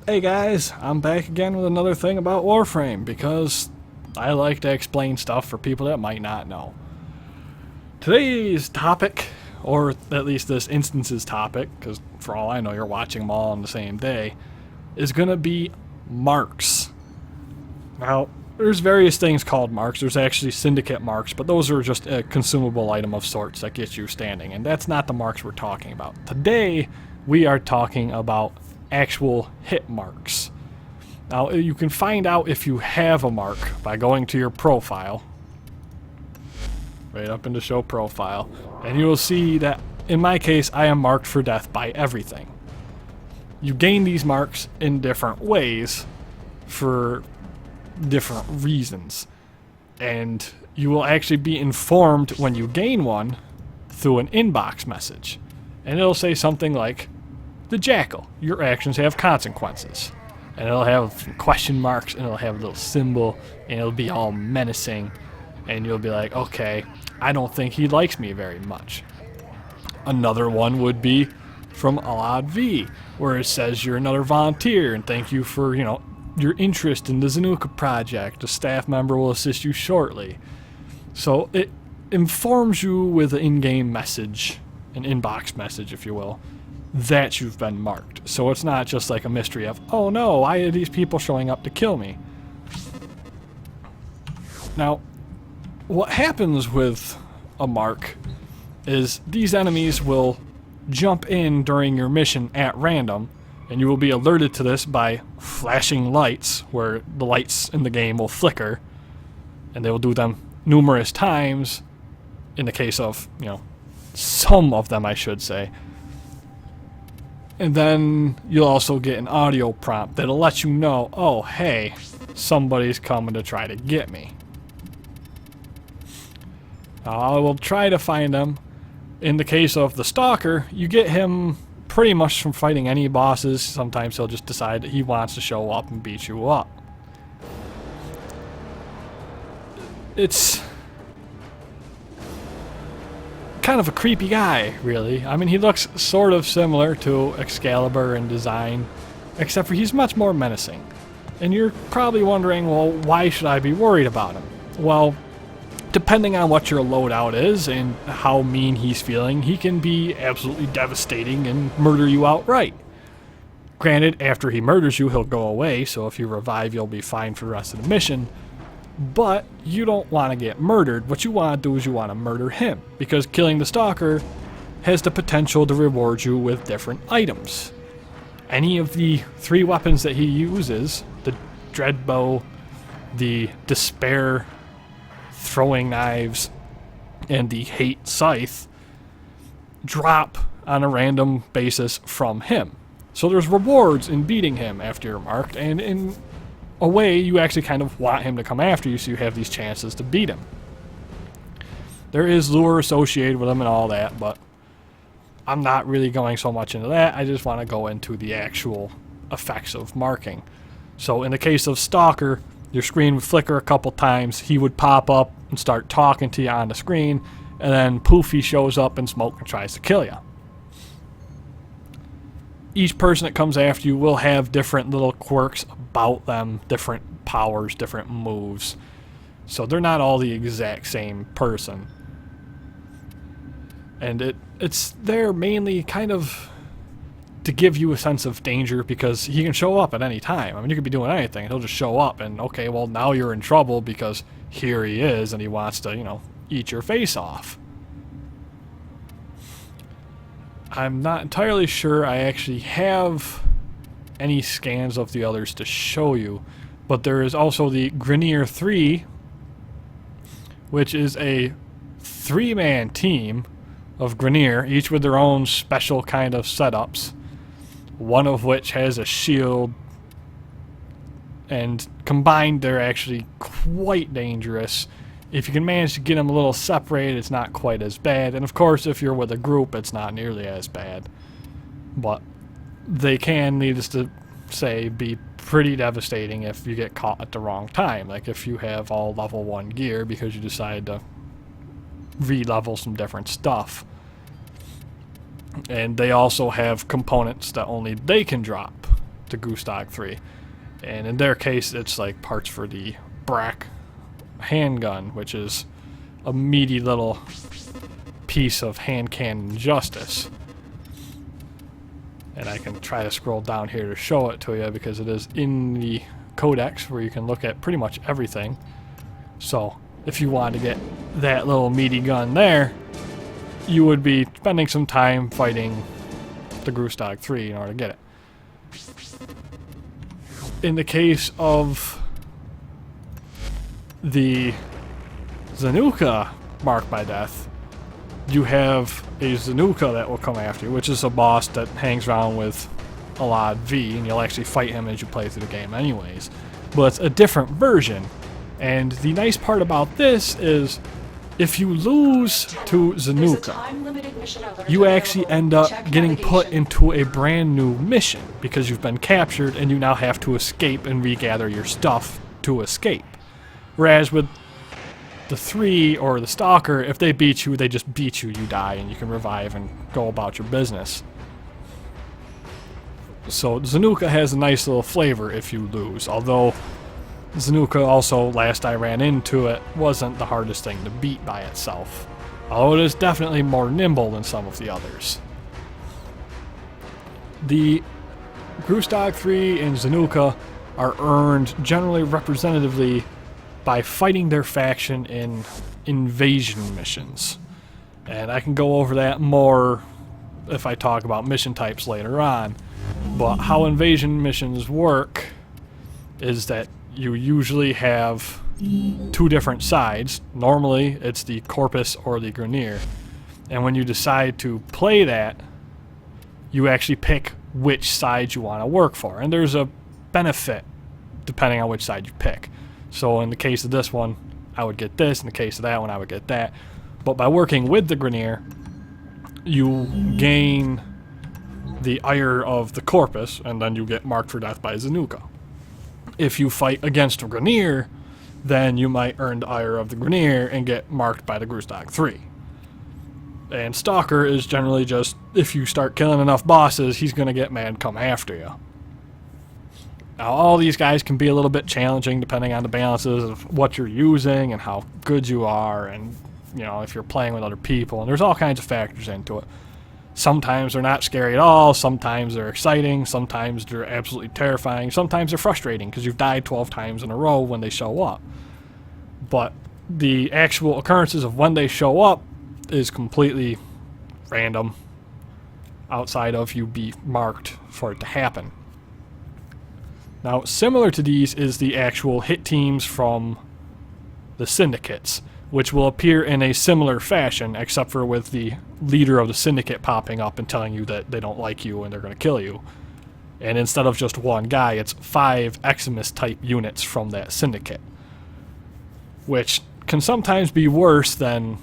Hey guys, I'm back again with another thing about Warframe because I like to explain stuff for people that might not know. Today's topic, or at least this instance's topic, because for all I know you're watching them all on the same day, is going to be marks. Now, there's various things called marks. There's actually syndicate marks, but those are just a consumable item of sorts that gets you standing, and that's not the marks we're talking about. Today, we are talking about actual hit marks. Now, you can find out if you have a mark by going to your profile, right up into show profile, and you will see that in my case I am marked for death by everything. You gain these marks in different ways for different reasons, and you will actually be informed when you gain one through an inbox message, and it'll say something like, "The Jackal, your actions have consequences." And it'll have question marks, and it'll have a little symbol, and it'll be all menacing, and you'll be like, okay, I don't think he likes me very much. Another one would be from Alad V, where it says you're another volunteer, and thank you for, your interest in the Zanuka project. A staff member will assist you shortly. So it informs you with an in-game message, an inbox message, if you will, that you've been marked. So it's not just like a mystery of, oh no, why are these people showing up to kill me? Now, what happens with a mark is these enemies will jump in during your mission at random, and you will be alerted to this by flashing lights, where the lights in the game will flicker, and they will do them numerous times, in the case of, some of them I should say. And then you'll also get an audio prompt that'll let you know, oh hey, somebody's coming to try to get me. I will try to find him. In the case of the Stalker, you get him pretty much from fighting any bosses. Sometimes he'll just decide that he wants to show up and beat you up. It's kind of a creepy guy, really. I mean, he looks sort of similar to Excalibur in design, except for he's much more menacing. And you're probably wondering, well, why should I be worried about him? Well, depending on what your loadout is and how mean he's feeling, he can be absolutely devastating and murder you outright. Granted, after he murders you, he'll go away, so if you revive, you'll be fine for the rest of the mission. But you don't want to get murdered. What you want to do is you want to murder him, because killing the Stalker has the potential to reward you with different items. Any of the 3 weapons that he uses, the Dreadbow, the Despair throwing knives, and the Hate Scythe, drop on a random basis from him. So there's rewards in beating him after you're marked, and in a way you actually kind of want him to come after you so you have these chances to beat him. There is lure associated with him and all that, but I'm not really going so much into that. I just want to go into the actual effects of marking. So in the case of Stalker, your screen would flicker a couple times, he would pop up and start talking to you on the screen, and then poof, he shows up in smoke and tries to kill you. Each person that comes after you will have different little quirks about them, different powers, different moves. So they're not all the exact same person. And it's there mainly kind of to give you a sense of danger, because he can show up at any time. I mean, you could be doing anything and he'll just show up, and okay, well now you're in trouble because here he is and he wants to, eat your face off. I'm not entirely sure I actually have any scans of the others to show you, but there is also the Grineer 3, which is a 3-man team of Grineer, each with their own special kind of setups, one of which has a shield, and combined they're actually quite dangerous. If you can manage to get them a little separated, it's not quite as bad. And of course, if you're with a group, it's not nearly as bad. But they can, needless to say, be pretty devastating if you get caught at the wrong time. Like if you have all level 1 gear because you decide to re-level some different stuff. And they also have components that only they can drop. to Gustag 3. And in their case, it's like parts for the Brack handgun, which is a meaty little piece of hand cannon justice. And I can try to scroll down here to show it to you because it is in the codex where you can look at pretty much everything. So if you want to get that little meaty gun there, you would be spending some time fighting the Gustag 3 in order to get it. In the case of the Zanuka marked by death, you have a Zanuka that will come after you, which is a boss that hangs around with a lot V, and you'll actually fight him as you play through the game anyways. But it's a different version. And the nice part about this is if you lose to Zanuka, you actually end up getting put into a brand new mission because you've been captured and you now have to escape and regather your stuff to escape. Whereas with the 3 or the Stalker, if they beat you, they just beat you, you die, and you can revive and go about your business. So Zanuka has a nice little flavor if you lose, although Zanuka also, last I ran into it, wasn't the hardest thing to beat by itself. Although it is definitely more nimble than some of the others. The Gustag 3 and Zanuka are earned generally representatively by fighting their faction in invasion missions. And I can go over that more if I talk about mission types later on. But how invasion missions work is that you usually have 2 different sides. Normally it's the Corpus or the Grineer. And when you decide to play that, you actually pick which side you want to work for. And there's a benefit depending on which side you pick. So in the case of this one, I would get this. In the case of that one, I would get that. But by working with the Grineer, you gain the ire of the Corpus, and then you get marked for death by Zanuka. If you fight against a Grineer, then you might earn the ire of the Grineer and get marked by the Gustag 3. And Stalker is generally just, if you start killing enough bosses, he's going to get mad and come after you. Now, all these guys can be a little bit challenging depending on the balances of what you're using and how good you are, and, you know, if you're playing with other people, and there's all kinds of factors into it. Sometimes they're not scary at all, sometimes they're exciting, sometimes they're absolutely terrifying, sometimes they're frustrating because you've died 12 times in a row when they show up. But the actual occurrences of when they show up is completely random outside of you be marked for it to happen. Now, similar to these is the actual hit teams from the syndicates, which will appear in a similar fashion, except for with the leader of the syndicate popping up and telling you that they don't like you and they're going to kill you. And instead of just one guy, it's 5 Eximus type units from that syndicate, which can sometimes be worse than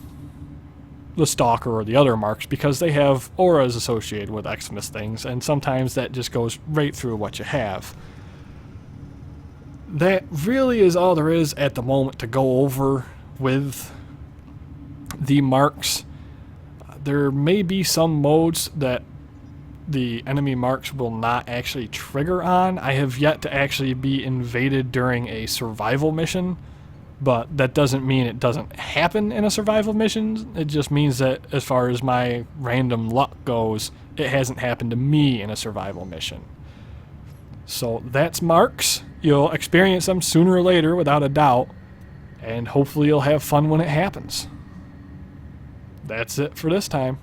the Stalker or the other marks because they have auras associated with Eximus things, and sometimes that just goes right through what you have. That really is all there is at the moment to go over with the marks. There may be some modes that the enemy marks will not actually trigger on. I have yet to actually be invaded during a survival mission, but that doesn't mean it doesn't happen in a survival mission. It just means that as far as my random luck goes, it hasn't happened to me in a survival mission. So that's marks. You'll experience them sooner or later without a doubt, and hopefully you'll have fun when it happens. That's it for this time.